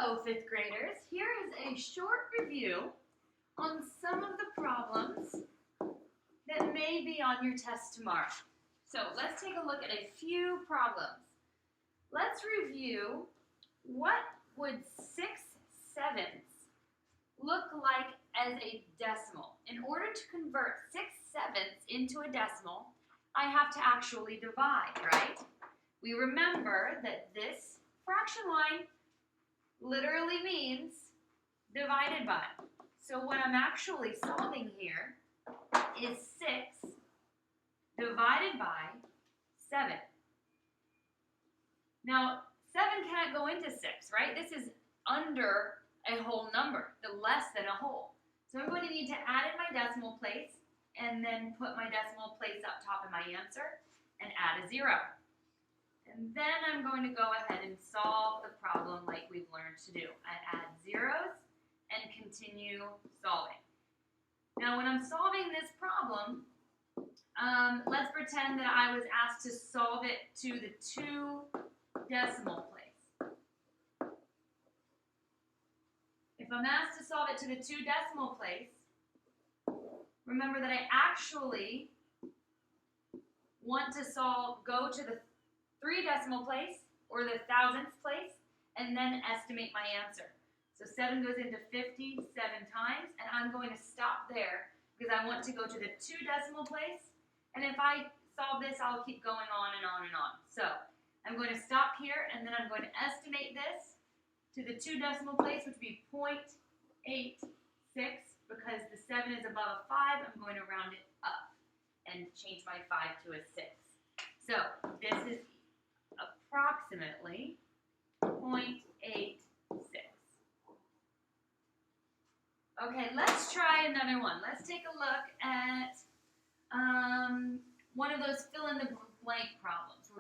Hello, fifth graders. Here is a short review on some of the problems that may be on your test tomorrow. So let's take a look at a few problems. Let's review what would 6/7 look like as a decimal. In order to convert 6/7 into a decimal, I have to actually divide, right? We remember that this fraction line literally means divided by. So what I'm actually solving here is 6 divided by 7. Now, 7 can't go into 6, right? This is under a whole number, the less than a whole. So I'm going to need to add in my decimal place and then put my decimal place up top in my answer and add a 0. And then I'm going to go ahead and solve the problem like we've learned to do. I add zeros and continue solving. Now when I'm solving this problem, let's pretend that I was asked to solve it to the 2 decimal place. If I'm asked to solve it to the 2 decimal place, remember that I actually want to go to the 3 decimal place or the thousandths place and then estimate my answer. So 7 goes into 57 times, and I'm going to stop there because I want to go to the 2 decimal place. And if I solve this, I'll keep going on and on and on. So I'm going to stop here, and then I'm going to estimate this to the 2 decimal place, which would be 0.86. Because the 7 is above a 5, I'm going to round it up and change my 5 to a 6. So this is approximately 0.86. Okay, let's try another one. Let's take a look at one of those fill-in-the-blank problems.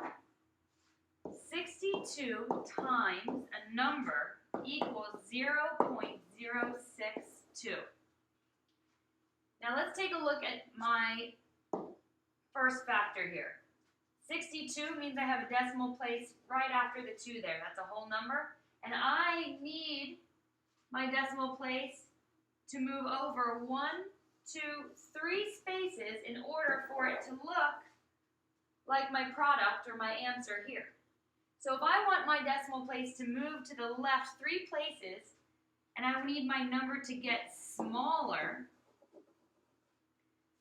62 times a number equals 0.062. Now let's take a look at my first factor here. 62 means I have a decimal place right after the 2 there. That's a whole number. And I need my decimal place to move over 1, 2, 3 spaces in order for it to look like my product or my answer here. So if I want my decimal place to move to the left 3 places, and I need my number to get smaller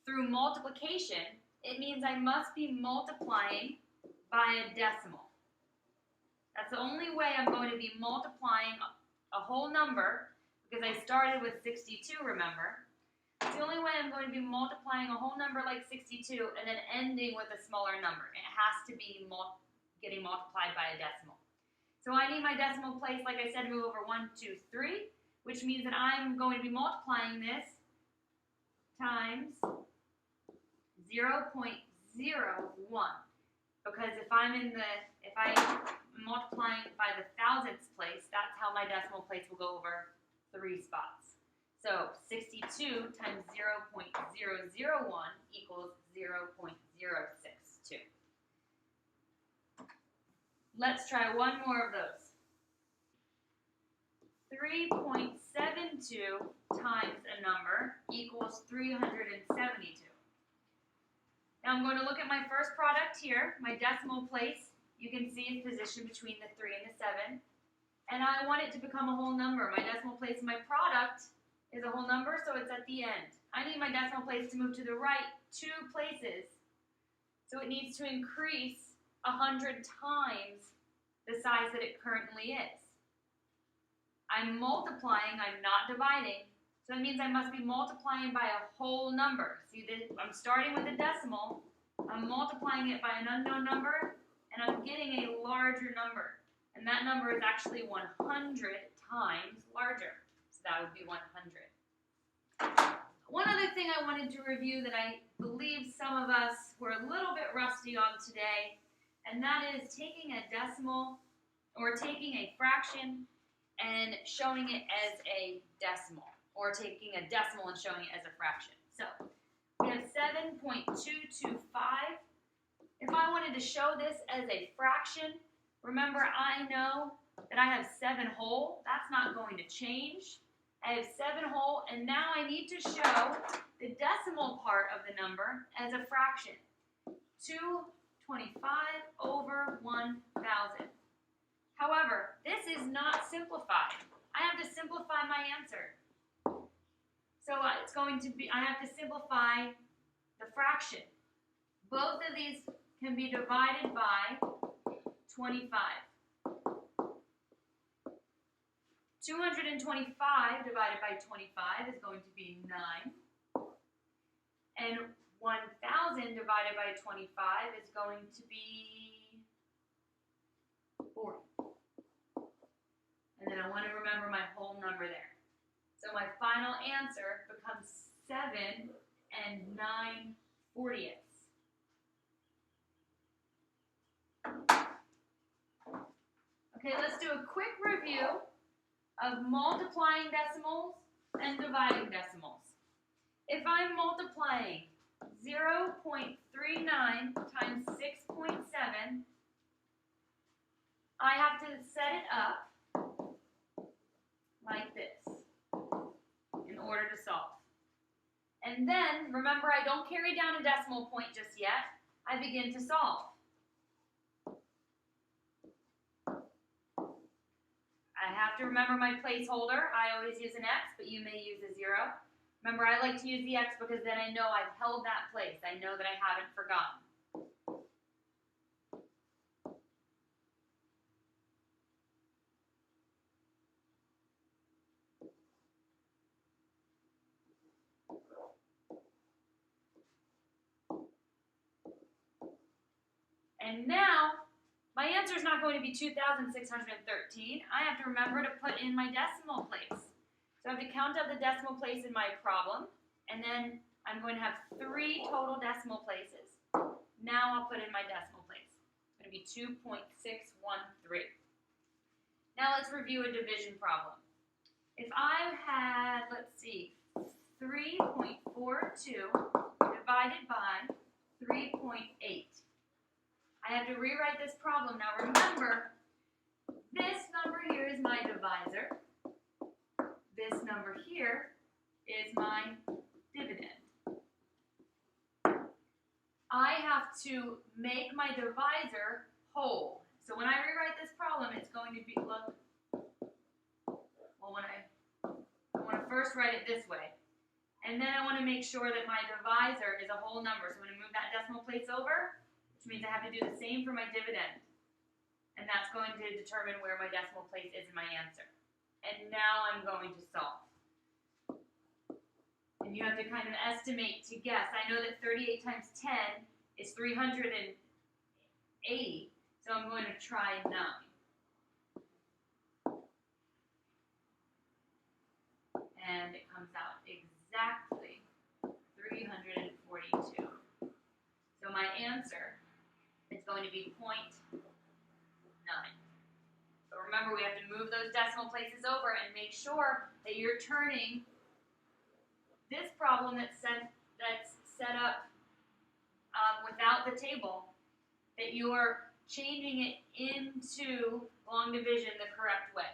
through multiplication, it means I must be multiplying by a decimal. That's the only way I'm going to be multiplying a whole number, because I started with 62, remember? It's the only way I'm going to be multiplying a whole number like 62 and then ending with a smaller number. It has to be getting multiplied by a decimal. So I need my decimal place, like I said, to move over 1, 2, 3, which means that I'm going to be multiplying this times 0.01, because if I'm multiplying by the thousandths place, that's how my decimal place will go over 3 spots. So 62 times 0.001 equals 0.062. Let's try one more of those. 3.72 times a number equals 372. Now I'm going to look at my first product here. My decimal place, you can see, is positioned between the 3 and the 7. And I want it to become a whole number. My decimal place in my product is a whole number, so it's at the end. I need my decimal place to move to the right 2 places. So it needs to increase 100 times the size that it currently is. I'm multiplying, I'm not dividing. So it means I must be multiplying by a whole number. See, I'm starting with a decimal, I'm multiplying it by an unknown number, and I'm getting a larger number. And that number is actually 100 times larger. So that would be 100. One other thing I wanted to review that I believe some of us were a little bit rusty on today, and that is taking a decimal or taking a fraction and showing it as a decimal, or taking a decimal and showing it as a fraction. So we have 7.225. If I wanted to show this as a fraction, remember I know that I have 7 whole. That's not going to change. I have 7 whole, and now I need to show the decimal part of the number as a fraction. 225 over 1,000. However, this is not simplified. I have to simplify my answer. So it's going to be, I have to simplify the fraction. Both of these can be divided by 25. 225 divided by 25 is going to be 9. And 1,000 divided by 25 is going to be 40. And then I want to remember my whole number there. So my final answer becomes 7 and 9/40. Okay, let's do a quick review of multiplying decimals and dividing decimals. If I'm multiplying 0.39 times 6.7, I have to set it up like this in order to solve. And then, remember, I don't carry down a decimal point just yet. I begin to solve. I have to remember my placeholder. I always use an X, but you may use a 0. Remember, I like to use the X because then I know I've held that place. I know that I haven't forgotten. And now, my answer is not going to be 2,613. I have to remember to put in my decimal place. So I have to count out the decimal place in my problem, and then I'm going to have 3 total decimal places. Now I'll put in my decimal place. It's going to be 2.613. Now let's review a division problem. If I had, let's see, 3.42 divided by 3.8. I have to rewrite this problem. Now remember, this number here is my divisor. This number here is my dividend. I have to make my divisor whole. So when I rewrite this problem, it's going to be, look, well, I want to first write it this way. And then I want to make sure that my divisor is a whole number. So I'm going to move that decimal place over, which means I have to do the same for my dividend. And that's going to determine where my decimal place is in my answer. And now I'm going to solve. And you have to kind of estimate to guess. I know that 38 times 10 is 380, so I'm going to try 9. And it comes out exactly 342. So my answer is going to be 0.9. But remember, we have to move those decimal places over and make sure that you're turning this problem that's set up without the table, that you're changing it into long division the correct way.